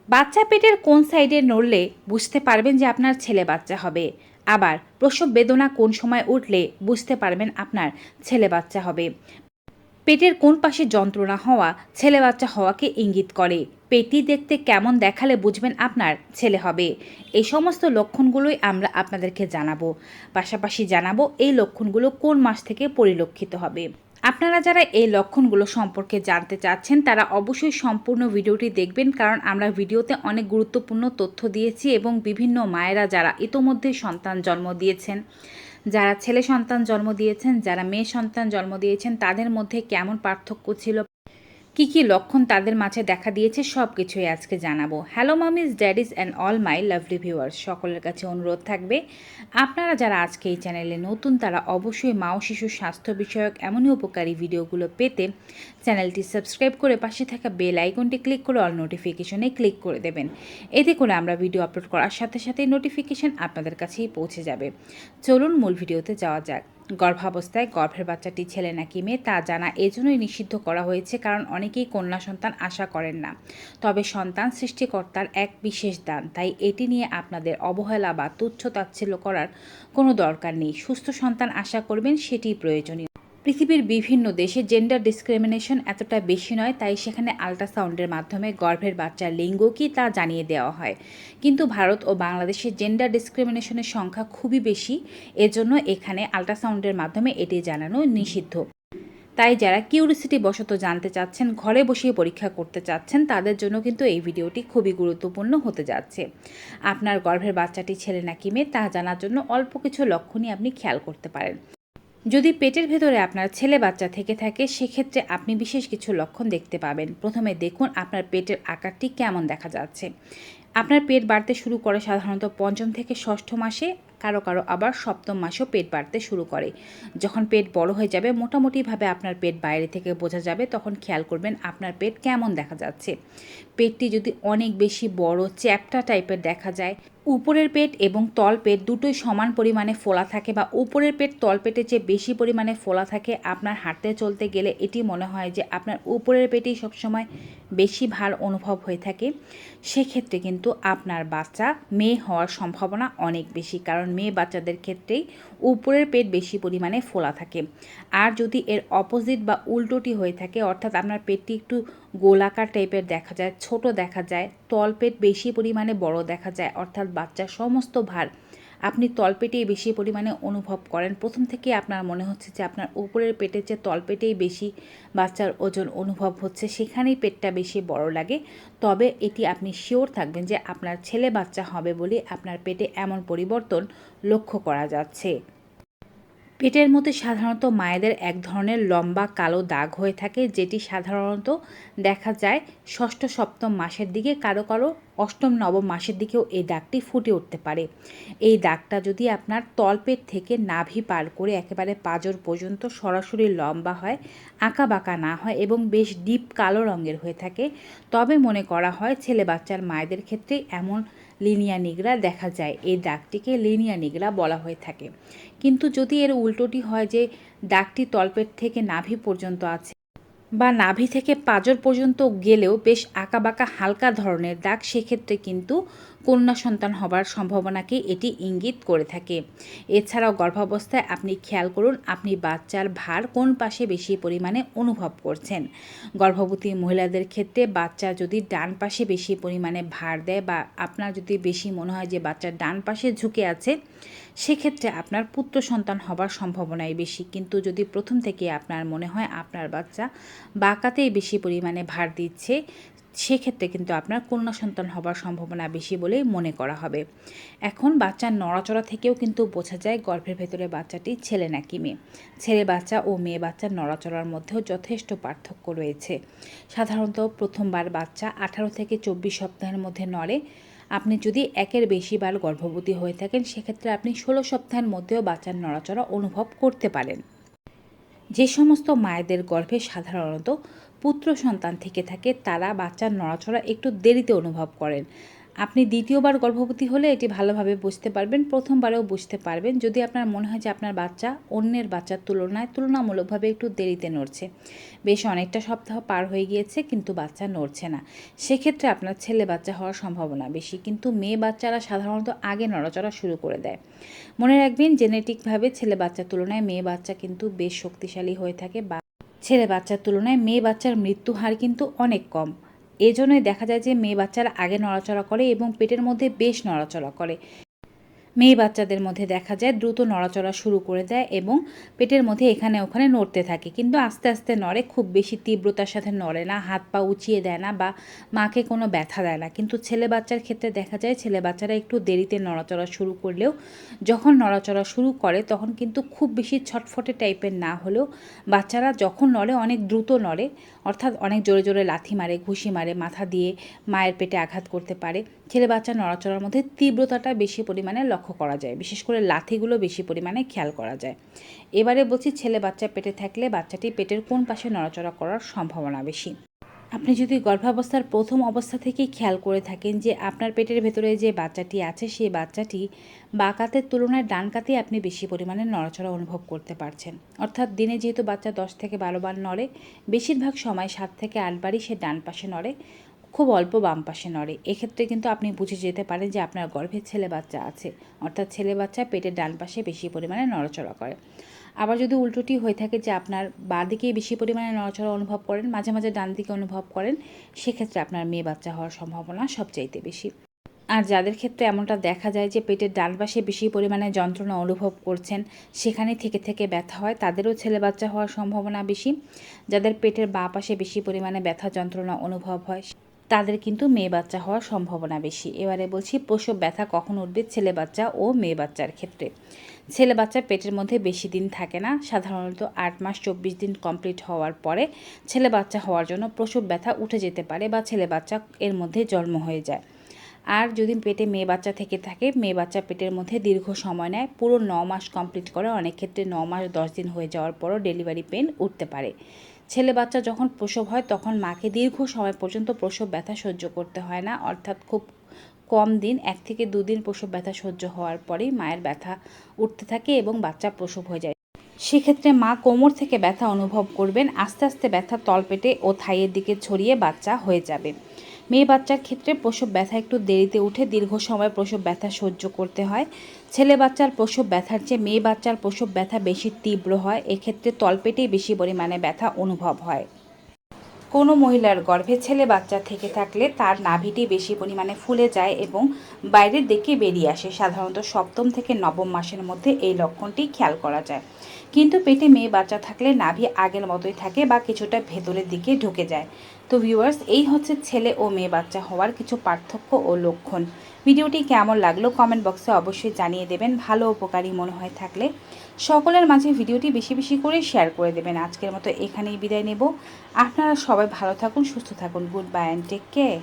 বাচ্চা পেটের কোন সাইডে নড়লে বুঝতে পারবেন যে আপনার ছেলে বাচ্চা হবে? আবার প্রসব বেদনা কোন সময় উঠলে বুঝতে পারবেন আপনার ছেলে বাচ্চা হবে? পেটের কোন পাশে যন্ত্রণা হওয়া ছেলে বাচ্চা হওয়াকে ইঙ্গিত করে? পেটটি দেখতে কেমন দেখালে বুঝবেন আপনার ছেলে হবে? এই সমস্ত লক্ষণগুলোই আমরা আপনাদেরকে জানাবো। পাশাপাশি জানাবো এই লক্ষণগুলো কোন মাস থেকে পরিলক্ষিত হবে। আপনারা যারা এই লক্ষণগুলো সম্পর্কে জানতে চাচ্ছেন তারা অবশ্যই সম্পূর্ণ ভিডিওটি দেখবেন, কারণ আমরা ভিডিওতে অনেক গুরুত্বপূর্ণ তথ্য দিয়েছি এবং বিভিন্ন মায়েরা যারা ইতোমধ্যে সন্তান জন্ম দিয়েছেন, যারা ছেলে সন্তান জন্ম দিয়েছেন, যারা মেয়ে সন্তান জন্ম দিয়েছেন, তাদের মধ্যে কেমন পার্থক্য ছিল, কী কী লক্ষণ তাদের মাঝে দেখা দিয়েছে, সব কিছুই আজকে জানাবো। Hello মামিজ, ড্যাডিজ and all my lovely viewers, সকলের কাছে অনুরোধ থাকবে আপনারা যারা আজকে এই চ্যানেলে নতুন তারা অবশ্যই মা ও শিশুর স্বাস্থ্য বিষয়ক এমনই উপকারী ভিডিওগুলো পেতে চ্যানেলটি সাবস্ক্রাইব করে পাশে থাকা বেল আইকনটি ক্লিক করে অল নোটিফিকেশনে ক্লিক করে দেবেন। এতে করে আমরা ভিডিও আপলোড করার সাথে সাথেই নোটিফিকেশন আপনাদের কাছেই পৌঁছে যাবে। চলুন মূল ভিডিওতে যাওয়া যাক। গর্ভাবস্থায় গর্ভের বাচ্চাটি ছেলে নাকি মেয়ে তা জানা এজন্যই নিষিদ্ধ করা হয়েছে, কারণ অনেকেই কন্যা সন্তান আশা করেন না। তবে সন্তান সৃষ্টিকর্তার এক বিশেষ দান, তাই এটি নিয়ে আপনাদের অবহেলা বা তুচ্ছ তাচ্ছিল্য করার কোনো দরকার নেই। সুস্থ সন্তান আশা করবেন, সেটিই প্রয়োজনীয়। পৃথিবীর বিভিন্ন দেশে জেন্ডার ডিসক্রিমিনেশন এতটা বেশি নয়, তাই সেখানে আল্ট্রাসাউন্ডের মাধ্যমে গর্ভের বাচ্চার লিঙ্গ কী তা জানিয়ে দেওয়া হয়। কিন্তু ভারত ও বাংলাদেশে জেন্ডার ডিসক্রিমিনেশনের সংখ্যা খুবই বেশি, এজন্য এখানে আল্ট্রাসাউন্ডের মাধ্যমে এটি জানানো নিষিদ্ধ। তাই যারা কিউরিসিটি বশত জানতে চাচ্ছেন, ঘরে বসিয়ে পরীক্ষা করতে চাচ্ছেন, তাদের জন্য কিন্তু এই ভিডিওটি খুবই গুরুত্বপূর্ণ হতে যাচ্ছে। আপনার গর্ভের বাচ্চাটি ছেলে নাকি মেয়ে তা জানার জন্য অল্প কিছু লক্ষণই আপনি খেয়াল করতে পারেন। যদি পেটের ভেতরে আপনার ছেলে বাচ্চা থেকে থাকে, সেক্ষেত্রে আপনি বিশেষ কিছু লক্ষণ দেখতে পাবেন। প্রথমে দেখুন আপনার পেটের আকারটি কেমন দেখা যাচ্ছে। আপনার পেট বাড়তে শুরু করে সাধারণত পঞ্চম থেকে ষষ্ঠ মাসে, কারো কারো আবার সপ্তম মাসেও পেট বাড়তে শুরু করে। যখন পেট বড় হয়ে যাবে, মোটামুটিভাবে আপনার পেট বাইরে থেকে বোঝা যাবে, তখন খেয়াল করবেন আপনার পেট কেমন দেখা যাচ্ছে। পেটটি যদি অনেক বেশি বড় চ্যাপ্টা টাইপের দেখা যায়, উপরের পেট এবং তল পেট দুটোই সমান পরিমাণে ফোলা থাকে, বা উপরের পেট তল পেটের চেয়ে বেশি পরিমাণে ফোলা থাকে, আপনার হাঁটতে চলতে গেলে এটি মনে হয় যে আপনার উপরের পেটেই সবসময় বেশি ভার অনুভব হয়ে থাকে, সেক্ষেত্রে কিন্তু আপনার বাচ্চা মেয়ে হওয়ার সম্ভাবনা অনেক বেশি, কারণ মেয়ে বাচ্চাদের ক্ষেত্রেই উপরের পেট বেশি পরিমাণে ফোলা থাকে। আর যদি এর অপোজিট বা উল্টোটি হয়ে থাকে, অর্থাৎ আপনার পেটটি একটু গোলাকার টাইপের দেখা যায়, ছোট দেখা যায়, তলপেট বেশি পরিমাণে বড় দেখা যায়, অর্থাৎ বাচ্চার সমস্ত ভার আপনি তলপেটেই বেশি পরিমাণে অনুভব করেন, প্রথম থেকে আপনার মনে হচ্ছে যে আপনার উপরের পেটের চেয়ে তলপেটেই বেশি বাচ্চার ওজন অনুভব হচ্ছে, সেখানেই পেটটা বেশি বড় লাগে, তবে এটি আপনি শিওর থাকবেন যে আপনার ছেলে বাচ্চা হবে বলে আপনার পেটে এমন পরিবর্তন লক্ষ্য করা যাচ্ছে। পেটের মধ্যে সাধারণত মায়েদের এক ধরনের লম্বা কালো দাগ হয়ে থাকে, যেটি সাধারণত দেখা যায় ষষ্ঠ সপ্তম মাসের দিকে, কারো কারো অষ্টম নবম মাসের দিকেও এই দাগটি ফুটে উঠতে পারে। এই দাগটা যদি আপনার তলপেট থেকে নাভি পার করে একেবারে পাঁজর পর্যন্ত সরাসরি লম্বা হয়, আঁকা বাঁকা না হয় এবং বেশ ডিপ কালো রঙের হয়ে থাকে, তবে মনে করা হয় ছেলে বাচ্চার মায়েদের ক্ষেত্রে এমন লিনিয়া নিগড়া দেখা যায়। এই দাগটিকে লিনিয়া নিগড়া বলা হয়ে থাকে। কিন্তু যদি এর উল্টোটি হয় যে দাগটি তলপেট থেকে নাভি পর্যন্ত আছে, বা নাভি থেকে পাঁজর পর্যন্ত গেলেও বেশ আঁকাবাঁকা হালকা ধরনের দাগ, সেক্ষেত্রে কিন্তু কন্যা সন্তান হবার সম্ভাবনাকে এটি ইঙ্গিত করে থাকে। এছাড়াও গর্ভাবস্থায় আপনি খেয়াল করুন আপনি বাচ্চার ভার কোন পাশে বেশি পরিমাণে অনুভব করছেন। গর্ভবতী মহিলাদের ক্ষেত্রে বাচ্চা যদি ডান পাশে বেশি পরিমাণে ভার দেয়, বা আপনার যদি বেশি মনে হয় যে বাচ্চার ডান পাশে ঝুঁকে আছে, সেক্ষেত্রে আপনার পুত্র সন্তান হবার সম্ভাবনাই বেশি। কিন্তু যদি প্রথম থেকে আপনার মনে হয় আপনার বাচ্চা বাঁকাতেই বেশি পরিমাণে ভার দিচ্ছে, সেক্ষেত্রে কিন্তু আপনার কন্যা সন্তান হবার সম্ভাবনা বেশি বলেই মনে করা হবে। এখন বাচ্চার নড়াচড়া থেকেও কিন্তু বোঝা যায় গর্ভের ভেতরে বাচ্চাটি ছেলে নাকি মেয়ে। ছেলে বাচ্চা ও মেয়ে বাচ্চার নড়াচড়ার মধ্যেও যথেষ্ট পার্থক্য রয়েছে। সাধারণত প্রথমবার বাচ্চা 18 থেকে 24 সপ্তাহের মধ্যে নড়ে। আপনি যদি একের বেশি বার গর্ভবতী হয়ে থাকেন, সেক্ষেত্রে আপনি 16 সপ্তাহের মধ্যেও বাচ্চার নড়াচড়া অনুভব করতে পারেন। যে সমস্ত মায়েদের গর্ভে সাধারণত পুত্র সন্তান থেকে থাকে, তারা বাচ্চার নড়াচড়া একটু দেরিতে অনুভব করেন। আপনি দ্বিতীয়বার গর্ভবতী হলে এটি ভালোভাবে বুঝতে পারবেন, প্রথমবারেও বুঝতে পারবেন যদি আপনার মনে হয় যে আপনার বাচ্চা অন্যের বাচ্চার তুলনামূলকভাবে একটু দেরিতে নড়ছে, বেশ অনেকটা সপ্তাহ পার হয়ে গিয়েছে কিন্তু বাচ্চা নড়ছে না, সেক্ষেত্রে আপনার ছেলে বাচ্চা হওয়ার সম্ভাবনা বেশি। কিন্তু মেয়ে বাচ্চারা সাধারণত আগে নড়াচড়া শুরু করে দেয়। মনে রাখবেন, জেনেটিকভাবে ছেলে বাচ্চার তুলনায় মেয়ে বাচ্চা কিন্তু বেশ শক্তিশালী হয়ে থাকে, বা ছেলে বাচ্চার তুলনায় মেয়ে বাচ্চার মৃত্যু হার কিন্তু অনেক কম। এজন্যই দেখা যায় যে মেয়ে বাচ্চারা আগে নড়াচড়া করে এবং পেটের মধ্যে বেশ নড়াচড়া করে। মেয়ে বাচ্চাদের মধ্যে দেখা যায় দ্রুত নড়াচড়া শুরু করে দেয় এবং পেটের মধ্যে এখানে ওখানে নড়তে থাকে, কিন্তু আস্তে আস্তে নড়ে, খুব বেশি তীব্রতার সাথে নড়ে না, হাত পা উঁচিয়ে দেয় না বা মাকে কোনো ব্যথা দেয় না। কিন্তু ছেলে বাচ্চার ক্ষেত্রে দেখা যায় ছেলে বাচ্চারা একটু দেরিতে নড়াচড়া শুরু করলেও যখন নড়াচড়া শুরু করে তখন কিন্তু খুব বেশি ছটফটে টাইপের না হলেও বাচ্চারা যখন নড়ে অনেক দ্রুত নড়ে, অর্থাৎ অনেক জোরে জোরে লাথি মারে, ঘুষি মারে, মাথা দিয়ে মায়ের পেটে আঘাত করতে পারে। ছেলে বাচ্চার নড়াচড়ার মধ্যে তীব্রতাটা বেশি পরিমাণে লক্ষ্য করা যায়, বিশেষ করে লাথিগুলো বেশি পরিমাণে খেয়াল করা যায়। এবারে বলছি, ছেলে বাচ্চা পেটে থাকলে বাচ্চাটি পেটের কোন পাশে নড়াচড়া করার সম্ভাবনা বেশি। আপনি যদি গর্ভাবস্থার প্রথম অবস্থা থেকেই খেয়াল করে থাকেন যে আপনার পেটের ভেতরে যে বাচ্চাটি আছে সেই বাচ্চাটি বাঁ কাতের তুলনায় ডান কাতে আপনি বেশি পরিমাণে নড়াচড়া অনুভব করতে পারছেন, অর্থাৎ দিনে যেহেতু বাচ্চা 10 থেকে 12 বার নড়ে, বেশিরভাগ সময় 7 থেকে 8 বারই সে ডান পাশে নড়ে, খুব অল্প বাম পাশে নড়ে। এক্ষেত্রে কিন্তু আপনি বুঝে যেতে পারেন যে আপনার গর্ভে ছেলে বাচ্চা আছে, অর্থাৎ ছেলে বাচ্চা পেটের ডান পাশে বেশি পরিমাণে নড়াচড়া করে। আবার যদি উল্টোটি হয়ে থাকে যে আপনার বাঁ দিকেই বেশি পরিমাণে নড়াচড়া অনুভব করেন, মাঝে মাঝে ডান দিকে অনুভব করেন, সেক্ষেত্রে আপনার মেয়ে বাচ্চা হওয়ার সম্ভাবনা সবচাইতে বেশি। আর যাদের ক্ষেত্রে এমনটা দেখা যায় যে পেটের ডান পাশে বেশি পরিমাণে যন্ত্রণা অনুভব করছেন, সেখানে থেকে থেকে ব্যথা হয়, তাদেরও ছেলে বাচ্চা হওয়ার সম্ভাবনা বেশি। যাদের পেটের বাঁ পাশে বেশি পরিমাণে ব্যথা যন্ত্রণা অনুভব হয় তাদের কিন্তু মেয়ে বাচ্চা হওয়ার সম্ভাবনা বেশি। এবারে বলছি, প্রসব ব্যথা কখন উঠবে ছেলে বাচ্চা ও মেয়ে বাচ্চার ক্ষেত্রে। ছেলে বাচ্চা পেটের মধ্যে বেশি দিন থাকে না, সাধারণত 8 মাস 24 দিন কমপ্লিট হওয়ার পরে ছেলে বাচ্চা হওয়ার জন্য প্রসব ব্যথা উঠে যেতে পারে বা ছেলে বাচ্চা এর মধ্যে জন্ম হয়ে যায়। আর যদি পেটে মেয়ে বাচ্চা থেকে থাকে, মেয়ে বাচ্চা পেটের মধ্যে দীর্ঘ সময় নেয়, পুরো 9 মাস কমপ্লিট করে, অনেক ক্ষেত্রে 9 মাস 10 দিন হয়ে যাওয়ার পরও ডেলিভারি পেন উঠতে পারে। ছেলে বাচ্চা যখন প্রসব হয় তখন মাকে দীর্ঘ সময় পর্যন্ত প্রসব ব্যথা সহ্য করতে হয় না, অর্থাৎ খুব কম দিন, 1 থেকে 2 দিন প্রসব ব্যথা সহ্য হওয়ার পরেই মায়ের ব্যথা উঠতে থাকে এবং বাচ্চা প্রসব হয়ে যায়। সেক্ষেত্রে মা কোমর থেকে ব্যথা অনুভব করবেন, আস্তে আস্তে ব্যথা তলপেটে ও থাইয়ের দিকে ছড়িয়ে বাচ্চা হয়ে যাবে। মেয়ে বাচ্চার ক্ষেত্রে প্রসব ব্যথা একটু দেরিতে উঠে দীর্ঘ সময় প্রসব ব্যথা সহ্য করতে হয়। ছেলে বাচ্চার প্রসব ব্যথার চেয়ে মেয়ে বাচ্চার প্রসব ব্যথা বেশি তীব্র হয়, এক্ষেত্রে তলপেটেই বেশি পরিমাণে ব্যথা অনুভব হয়। কোনো মহিলার গর্ভে ছেলে বাচ্চা থেকে থাকলে তার নাভিটি বেশি পরিমাণে ফুলে যায় এবং বাইরের দিকে বেরিয়ে আসে, সাধারণত 7ম থেকে 9ম মাসের মধ্যে এই লক্ষণটি খেয়াল করা যায়। কিন্তু পেটে মেয়ে বাচ্চা থাকলে নাভি আগের মতোই থাকে বা কিছুটা ভেতরের দিকে ঢুকে যায়। তো ভিউয়ার্স, এই হচ্ছে ছেলে ও মেয়ে বাচ্চা হওয়ার কিছু পার্থক্য ও লক্ষণ। ভিডিওটি কেমন লাগলো কমেন্ট বক্সে অবশ্যই জানিয়ে দেবেন। ভালো উপকারী মনে হয় থাকলে সকলের মাঝে ভিডিওটি বেশি বেশি করে শেয়ার করে দেবেন। আজকের মতো এখানেই বিদায় নেব। আপনারা সবাই ভালো থাকুন, সুস্থ থাকুন। Good bye and take care.